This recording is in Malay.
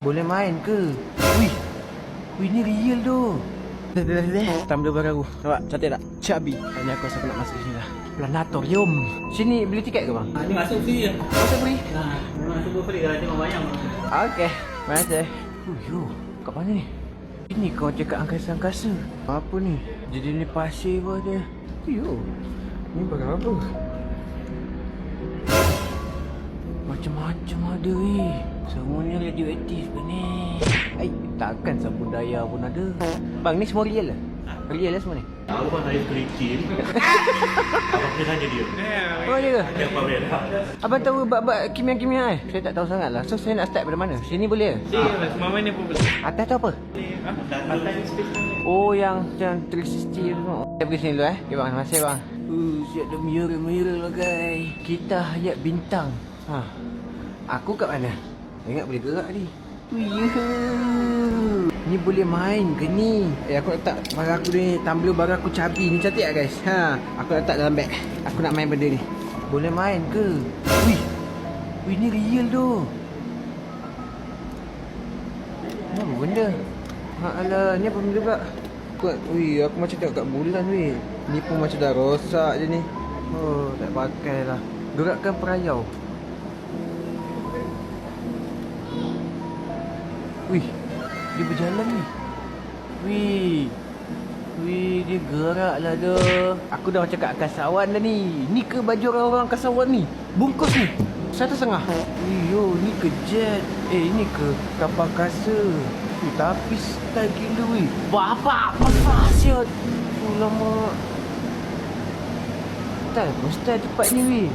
Boleh main ke? Wih, wih ni real tu. Tumbler baru. Nampak cantik tak? Chubby. Hanya aku rasa aku nak masuk sini lah. Planatorium. Sini beli tiket ke bang? Ni masuk free je. Masuk free? Masuk free kalau tengok wayang. Okey, masuk. Yo, kat mana ni? Ini kau cakap angkasa-angkasa. Apa ni? Jadi ni pasir pun ada. Yo, ni barang apa? Macam-macam ada weh. Semuanya radioaktif ke ni? Takkan sabun daya pun ada. Bang, ni semua real lah? Real lah semua ni? Tahu kan saya kerikil. Apa kena tanya dia? Oh, ya ke? Dia apa dia? Abang tahu bab-bab kimia-kimia Saya tak tahu sangat lah. So, saya nak start pada mana? Sini boleh ke? Semua mana pun boleh. Atas tu apa? Atas ni space. Oh, yang 360 tu semua. Saya pergi sini dulu Okay bang, terima kasih bang. Siap dah mira-mira lah guys. Kita hayat bintang. Aku kat mana? Ingat boleh gerak ni. Ni boleh main ke ni? Aku letak barang aku ni. Tumbler barang aku Chubby ni. Cantik tak guys? Aku letak dalam beg. Aku nak main benda ni. Boleh main ke? Wih, ni real tu. Apa benda? Alah, ni apa benda pula? Aku macam tengok kat bulan weh. Ni pun macam dah rosak je ni. Oh, tak pakai lah. Gerakkan perayau. Wih, dia berjalan ni. Wih, dia gerak lah tu. Aku dah macam kat angkasawan dah ni. Ni ke baju orang-orang angkasawan ni? Bungkus ni 1.5. Yo, ni ke jet. Ni ke kapal angkasa. Tapi style gila weh. Bapak, besar siot. Lama. Style cepat ni weh.